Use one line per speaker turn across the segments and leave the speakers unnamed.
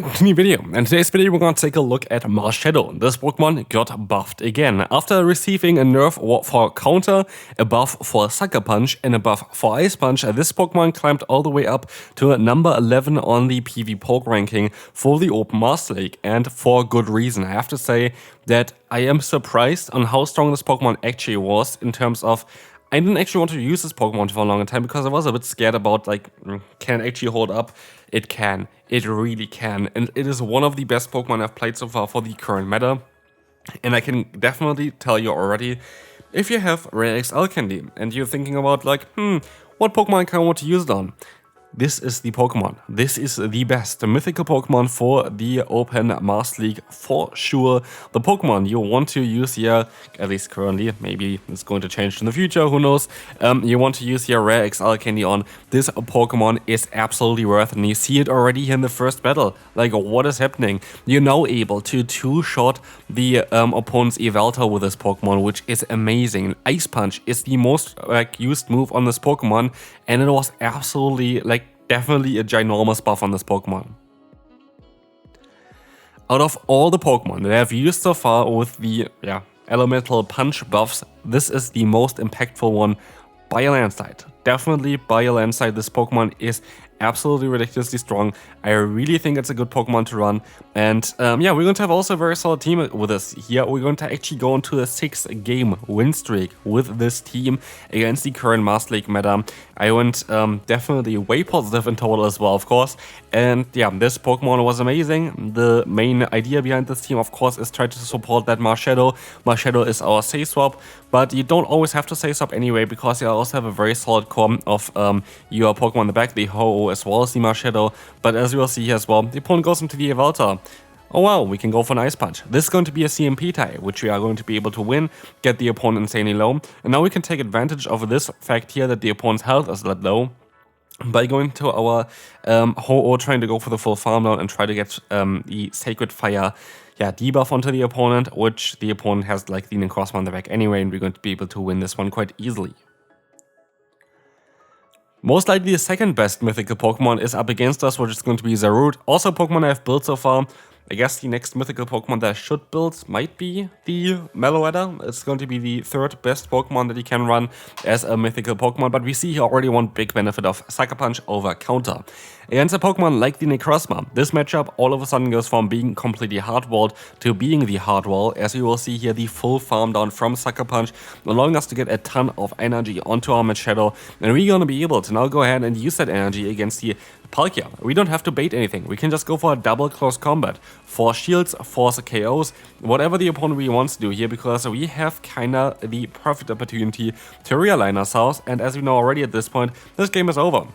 welcome to a new video. In today's video we're going to take a look at Marshadow. This Pokemon got buffed again. After receiving a nerf for Counter, a buff for Sucker Punch, and a buff for Ice Punch, this Pokemon climbed all the way up to number 11 on the PV Poke ranking for the Open Master League, and for good reason. I have to say that I am surprised on how strong this Pokemon actually was in terms of I didn't actually want to use this Pokemon for a long time because I was a bit scared about, like, can it actually hold up? It can. It really can. And it is one of the best Pokemon I've played so far for the current meta. And I can definitely tell you already, if you have Rare XL Candy and you're thinking about, like, what Pokemon can I want to use it on? This is the Pokemon. This is the best mythical Pokemon for the Open Master League for sure. The Pokemon you want to use here, at least currently, maybe it's going to change in the future, who knows. You want to use your Rare XL Candy on. This Pokemon is absolutely worth it, and you see it already in the first battle. Like, what is happening? You're now able to two-shot the opponent's Evalta with this Pokemon, which is amazing. Ice Punch is the most used move on this Pokemon, and it was absolutely definitely a ginormous buff on this Pokemon. Out of all the Pokemon that I have used so far with the Elemental Punch buffs, this is the most impactful one by a landslide. Definitely by a landslide, this Pokemon is absolutely ridiculously strong. I really think it's a good Pokemon to run. And yeah, we're going to have also a very solid team with us here. We're going to actually go into a 6-game win streak with this team against the current Master League meta. I went definitely way positive in total as well, of course. And yeah, this Pokemon was amazing. The main idea behind this team, of course, is try to support that Marshadow. Marshadow is our save swap, but you don't always have to save swap anyway, because you also have a very solid core of your Pokemon in the back, the Ho-Oh as well as the Marshadow. But as you will see here as well, the opponent goes into the Evalta. Oh wow, we can go for an Ice Punch. This is going to be a CMP tie, which we are going to be able to win, get the opponent insanely low. And now we can take advantage of this fact here that the opponent's health is that low by going to our Ho-Oh, trying to go for the full farm down and try to get the Sacred Fire debuff onto the opponent, which the opponent has like Leaning Crossbow on the back anyway, and we're going to be able to win this one quite easily. Most likely the second best mythical Pokemon is up against us, which is going to be Zarude. Also a Pokemon I've built so far. I guess the next mythical Pokemon that I should build might be the Meloetta. It's going to be the third best Pokemon that you can run as a mythical Pokemon, but we see here already one big benefit of Sucker Punch over Counter. Against a Pokemon like the Necrozma, this matchup all of a sudden goes from being completely hardwalled to being the hardwall, as you will see here the full farm down from Sucker Punch, allowing us to get a ton of energy onto our Marshadow, and we're going to be able to now go ahead and use that energy against the Palkia. We don't have to bait anything, we can just go for a double close combat, force shields, force KOs, whatever the opponent really wants to do here, because we have kinda the perfect opportunity to realign ourselves, and as we know already at this point, this game is over.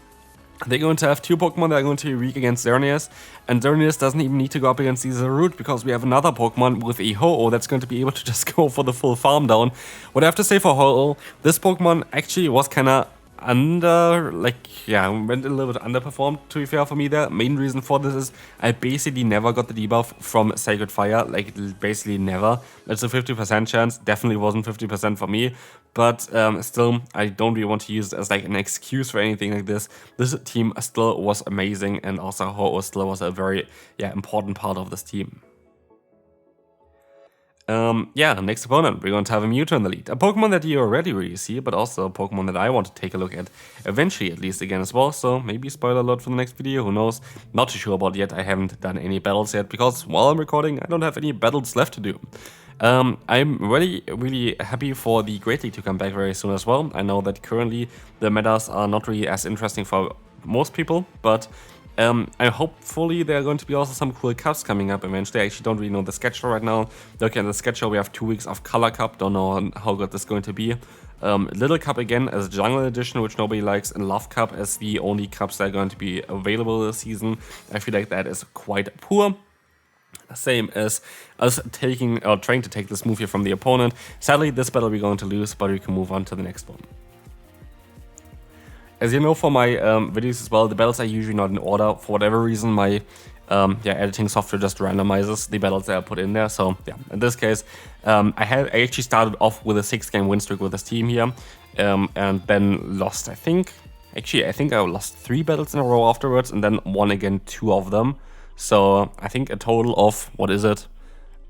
They're going to have two Pokemon that are going to be weak against Xerneas, and Xerneas doesn't even need to go up against the Zarude because we have another Pokemon with a Ho-Oh that's going to be able to just go for the full farm down. What I have to say for Ho-Oh, this Pokemon actually was kinda went a little bit underperformed, to be fair, for me there. Main reason for this is I basically never got the debuff from Sacred Fire, like basically never. It's a 50% chance, definitely wasn't 50% for me, but still, I don't really want to use it as like an excuse for anything like this. This team still was amazing, and also Ho-Oh still was a very important part of this team. Next opponent, we're going to have a Mewtwo in the lead. A Pokemon that you already really see, but also a Pokemon that I want to take a look at eventually, at least again as well. So maybe spoiler alert for the next video, who knows? Not too sure about it yet. I haven't done any battles yet because while I'm recording, I don't have any battles left to do. I'm really happy for the Great League to come back very soon as well. I know that currently the metas are not really as interesting for most people, but hopefully there are going to be also some cool cups coming up eventually. I actually don't really know the schedule right now. Looking at the schedule, we have 2 weeks of Color Cup. Don't know how good this is going to be. Little Cup again as Jungle Edition, which nobody likes, and Love Cup as the only cups that are going to be available this season. I feel like that is quite poor. Same as us trying to take this move here from the opponent. Sadly, this battle we're going to lose, but we can move on to the next one. As you know from my videos as well, the battles are usually not in order. For whatever reason, my editing software just randomizes the battles that I put in there. So yeah, in this case, I actually started off with a 6-game win streak with this team here, and then lost, I think I lost 3 battles in a row afterwards, and then won again 2 of them. So I think a total of, what is it?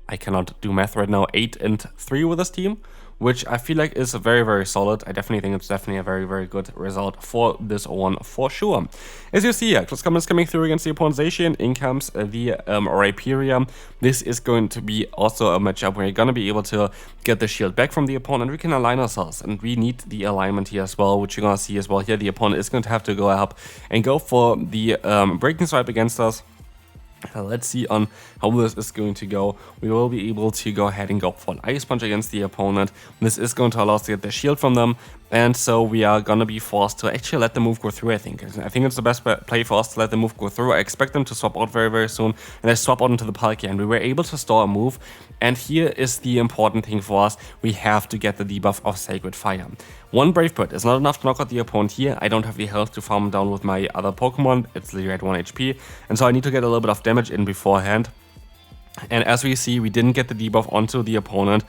I cannot do math right now, 8 and 3 with this team, which I feel like is very, very solid. I definitely think it's definitely a very, very good result for this one for sure. As you see here, close comments coming through against the opponent's Asian. In comes the Rhyperior. This is going to be also a matchup where you're going to be able to get the shield back from the opponent. We can align ourselves, and we need the alignment here as well, which you're going to see as well here. The opponent is going to have to go up and go for the breaking swipe against us. Let's see on how this is going to go. We will be able to go ahead and go for an Ice Punch against the opponent. This is going to allow us to get the shield from them, and so we are going to be forced to actually let the move go through, I think. It's the best play for us to let the move go through. I expect them to swap out very, very soon, and they swap out into the Palkia, and we were able to store a move. And here is the important thing for us. We have to get the debuff of Sacred Fire. One Brave Bird is not enough to knock out the opponent here. I don't have the health to farm down with my other Pokemon. It's literally at 1 HP. And so I need to get a little bit of damage in beforehand. And as we see, we didn't get the debuff onto the opponent.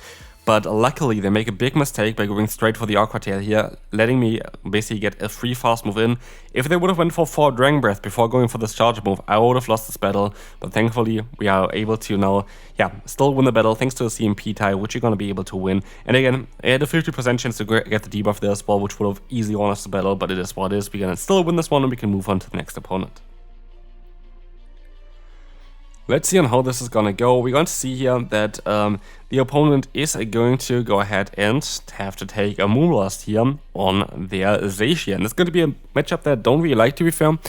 But luckily, they make a big mistake by going straight for the Aqua Tail here, letting me basically get a free fast move in. If they would have went for 4 Dragon Breath before going for this charge move, I would have lost this battle. But thankfully, we are able to now, still win the battle thanks to a CMP tie, which you're going to be able to win. And again, I had a 50% chance to get the debuff there as well, which would have easily won us the battle, but it is what it is. We're going to still win this one, and we can move on to the next opponent. Let's see on how this is gonna go. We're going to see here that the opponent is going to go ahead and have to take a Moonblast here on their Zacian. It's going to be a matchup that I don't really like, to be fair.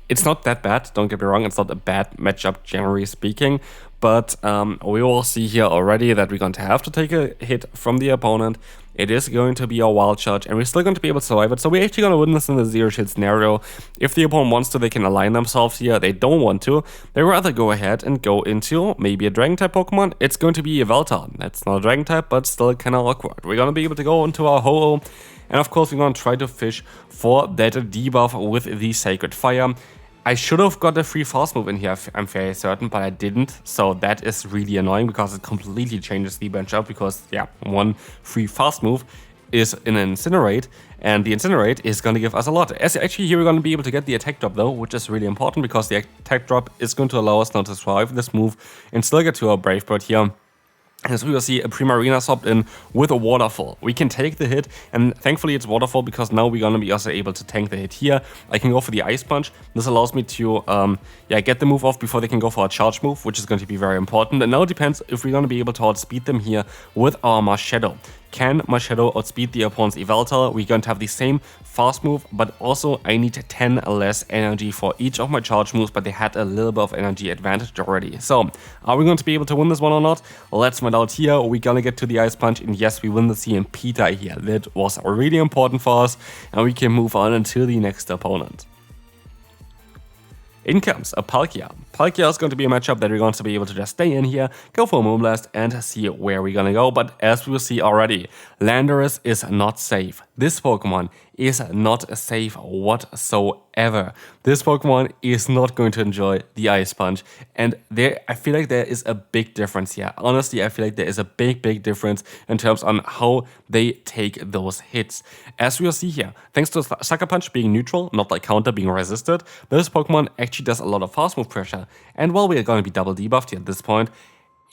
It's not that bad, don't get me wrong. It's not a bad matchup, generally speaking. But we will see here already that we're going to have to take a hit from the opponent. It is going to be a wild charge, and we're still going to be able to survive it. So we're actually going to win this in the zero shield scenario. If the opponent wants to, they can align themselves here. They don't want to. They rather go ahead and go into maybe a Dragon type Pokemon. It's going to be a Yveltal. That's not a Dragon type, but still kind of awkward. We're going to be able to go into our Ho-Oh. And of course, we're going to try to fish for that debuff with the Sacred Fire. I should have got a free fast move in here, I'm fairly certain, but I didn't. So that is really annoying because it completely changes the matchup because, one free fast move is an Incinerate, and the Incinerate is going to give us a lot. Actually, here we're going to be able to get the attack drop though, which is really important because the attack drop is going to allow us now to survive this move and still get to our Brave Bird here. As we will see, a Primarina swapped in with a Waterfall. We can take the hit, and thankfully it's Waterfall because now we're going to be also able to tank the hit here. I can go for the Ice Punch. This allows me to get the move off before they can go for a charge move, which is going to be very important. And now it depends if we're going to be able to outspeed them here with our Marshadow. Can Marshadow outspeed the opponent's Yveltal? We're going to have the same fast move, but also I need 10 less energy for each of my charge moves, but they had a little bit of energy advantage already. So, are we going to be able to win this one or not? Let's find out here. We're going to get to the Ice Punch, and yes, we win the CMP tie here. That was really important for us, and we can move on until the next opponent. In comes a Palkia. Palkia is going to be a matchup that we're going to be able to just stay in here, go for a Moonblast, and see where we're gonna go. But as we will see already, Landorus is not safe. This Pokemon is not safe whatsoever. This Pokemon is not going to enjoy the Ice Punch. And I feel like there is a big difference here. Honestly, I feel like there is a big difference in terms on how they take those hits. As we will see here, thanks to Sucker Punch being neutral, not like counter being resisted, this Pokemon actually does a lot of fast move pressure. And while we are going to be double debuffed here at this point,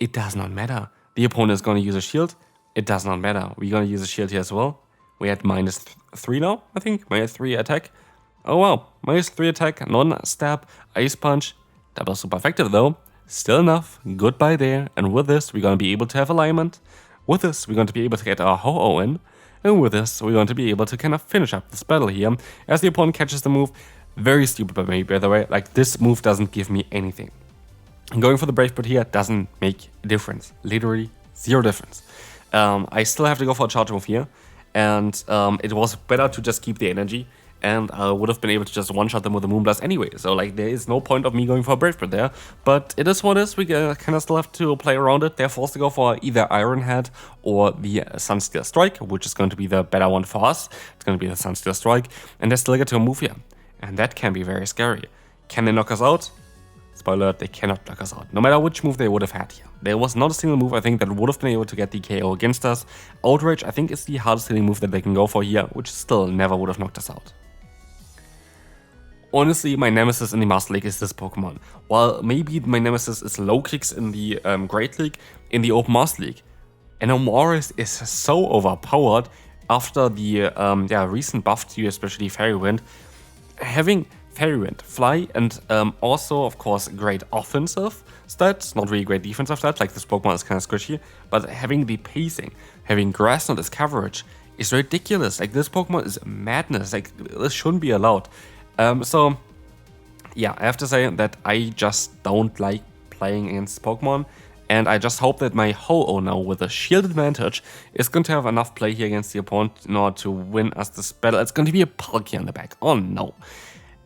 it does not matter. The opponent is going to use a shield. It does not matter. We're going to use a shield here as well. We had -3 now, I think. -3 attack. Oh wow. -3 attack, non-stab, Ice Punch. That was super effective though. Still enough. Goodbye there. And with this, we're going to be able to have alignment. With this, we're going to be able to get our Ho-Oh in. And with this, we're going to be able to kind of finish up this battle here. As the opponent catches the move. Very stupid by me, by the way. Like, this move doesn't give me anything. Going for the Brave Bird here doesn't make a difference. Literally, zero difference. I still have to go for a charge move here. And it was better to just keep the energy. And I would have been able to just one-shot them with a Moonblast anyway. So, like, there is no point of me going for a Brave Bird there. But it is what it is. We kind of still have to play around it. They're forced to go for either Iron Head or the Sunsteel Strike, which is going to be the better one for us. It's going to be the Sunsteel Strike. And they still get to a move here. And that can be very scary. Can they knock us out? Spoiler alert, they cannot knock us out. No matter which move they would have had here. There was not a single move, I think, that would have been able to get the KO against us. Outrage, I think, is the hardest hitting move that they can go for here, which still never would have knocked us out. Honestly, my nemesis in the Master League is this Pokemon. While maybe my nemesis is Low-Kicks in the Great League, in the Open Master League, and Morris is so overpowered after the recent buff to especially Fairy Wind. Having Fairy Wind, Fly, and also, of course, great offensive stats, not really great defensive stats, like this Pokemon is kind of squishy, but having the pacing, having Grass Knot as coverage is ridiculous. Like, this Pokemon is madness. Like, this shouldn't be allowed. So, yeah, I have to say that I just don't like playing against Pokemon, and I just hope that my Ho-Oh now with a shield advantage is going to have enough play here against the opponent in order to win us this battle. It's going to be a Palkia on the back. Oh no.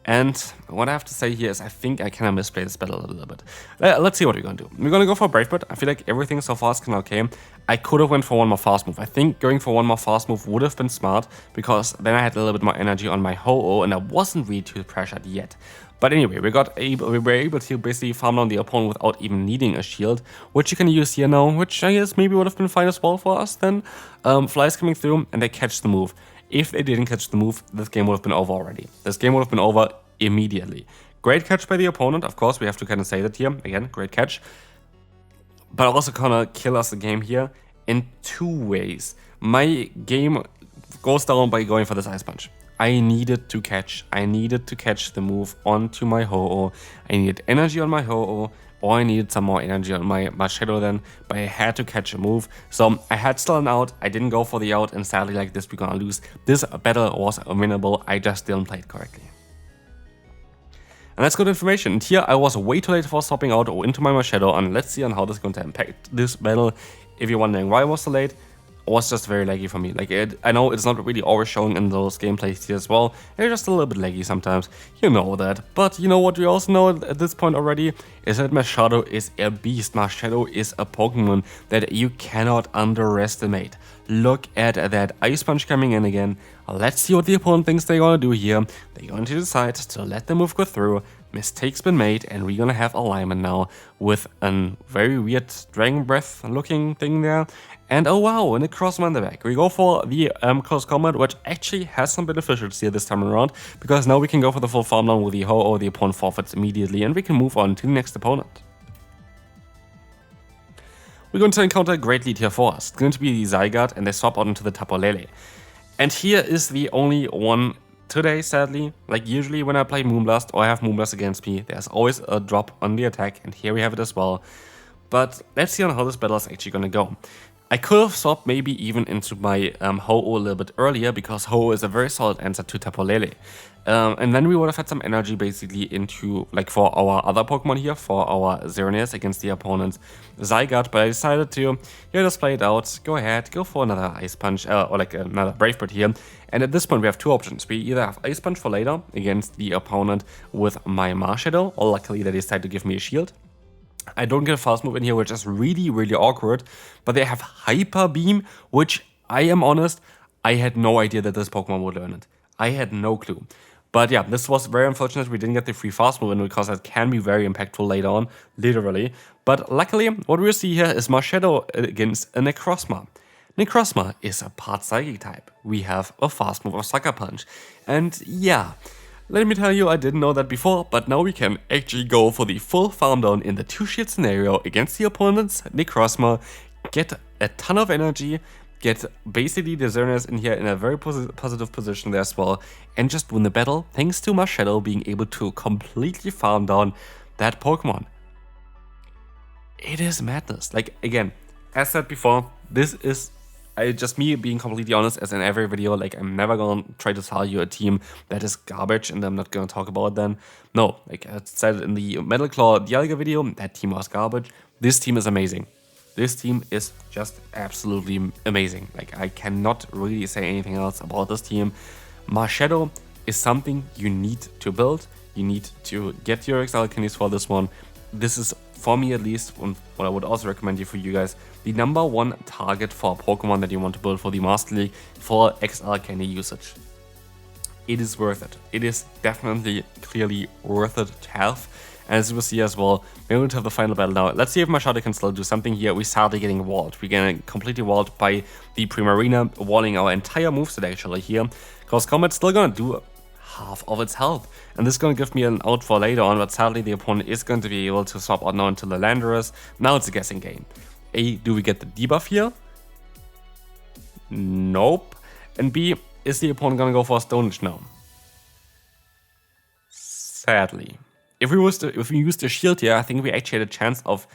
And what I have to say here is I think I kind of misplayed this battle a little bit. Let's see what we're going to do. We're going to go for Brave Bird. I feel like everything so far is kind of okay. I could have went for one more fast move. I think going for one more fast move would have been smart, because then I had a little bit more energy on my Ho-Oh and I wasn't really too pressured yet. But anyway, we were able to basically farm down the opponent without even needing a shield, which you can use here now, which I guess maybe would have been fine as well for us then. Flies coming through and they catch the move. If they didn't catch the move, this game would have been over already. This game would have been over immediately. Great catch by the opponent, of course, we have to kind of say that here. Again, great catch. But also kind of kill us the game here in two ways. My game goes down by going for this Ice Punch. I needed to catch the move onto my Ho-Oh. I needed energy on my Ho-Oh, or I needed some more energy on my Marshadow then, but I had to catch a move. So I had still an out, I didn't go for the out, and sadly like this we're gonna lose. This battle was winnable, I just didn't play it correctly. And that's good information. And here I was way too late for swapping out into my Marshadow, and let's see on how this is going to impact this battle. If you're wondering why I was so late, it was just very laggy for me. Like, I know it's not really always showing in those gameplays here as well. It's just a little bit laggy sometimes. You know that. But you know what we also know at this point already is that Marshadow is a beast. Marshadow is a Pokemon that you cannot underestimate. Look at that Ice Punch coming in again. Let's see what the opponent thinks they're gonna do here. They're going to decide to let the move go through. Mistake's been made, and we're gonna have alignment now with a very weird Dragon Breath looking thing there. And oh wow, and a Crossman in the back. We go for the close combat, which actually has some beneficials here this time around, because now we can go for the full farm down with the Ho-Oh, the opponent forfeits immediately, and we can move on to the next opponent. We're going to encounter a great lead here for us. It's going to be the Zygarde, and they swap out into the Tapu Lele. And here is the only one today, sadly. Like usually when I play Moonblast or I have Moonblast against me, there's always a drop on the attack, and here we have it as well. But let's see on how this battle is actually going to go. I could have swapped maybe even into my Ho-Oh a little bit earlier, because Ho-Oh is a very solid answer to Tapu Lele. And then we would have had some energy basically into, like, for our other Pokemon here, for our Xerneas against the opponent's Zygarde, but I decided to, yeah, just play it out, go ahead, go for another Ice Punch, or like another Brave Bird here. And at this point we have two options. We either have Ice Punch for later against the opponent with my Marshadow, or luckily they decided to give me a shield. I don't get a fast move in here, which is really, really awkward, but they have Hyper Beam, which, I am honest, I had no idea that this Pokemon would learn it. I had no clue. But yeah, this was very unfortunate. We didn't get the free fast move in, because that can be very impactful later on, literally. But luckily, what we see here is Marshadow against a Necrozma. Necrozma is a part Psychic type. We have a fast move of Sucker Punch. And yeah, let me tell you, I didn't know that before, but now we can actually go for the full farm down in the 2-shield scenario against the opponent's Necrozma, get a ton of energy, get basically the Xerneas in here in a very positive position there as well, and just win the battle thanks to Marshadow being able to completely farm down that Pokemon. It is madness. Like, again, as said before, this is just me being completely honest, as in every video. Like, I'm never gonna try to tell you a team that is garbage and I'm not gonna talk about it then. No, like I said in the Metal Claw Dialga video, that team was garbage. This team is amazing. This team is just absolutely amazing. Like, I cannot really say anything else about this team. Marshadow is something you need to build. You need to get your XL candies for this one. This is, for me at least, and what I would also recommend for you guys, the #1 target for a Pokemon that you want to build for the Master League for XL candy usage. It is worth it. It is definitely, clearly worth it to have. And as you will see as well, we're going to have the final battle now. Let's see if Marshadow can still do something here. We started getting walled. We're getting completely walled by the Primarina, walling our entire moveset actually here. Close Combat's still going to do half of its health. And this is going to give me an out for later on, but sadly the opponent is going to be able to swap out now into the Landorus. Now it's a guessing game. A, do we get the debuff here? Nope. And B, is the opponent going to go for a Stonage now? Sadly. If we used the shield here, I think we actually had a chance of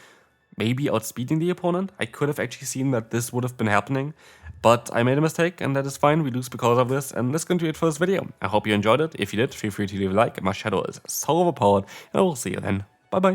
maybe outspeeding the opponent. I could have actually seen that this would have been happening, but I made a mistake, and that is fine. We lose because of this, and that's going to be it for this video. I hope you enjoyed it. If you did, feel free to leave a like. Marshadow is so overpowered, and I will see you then. Bye bye.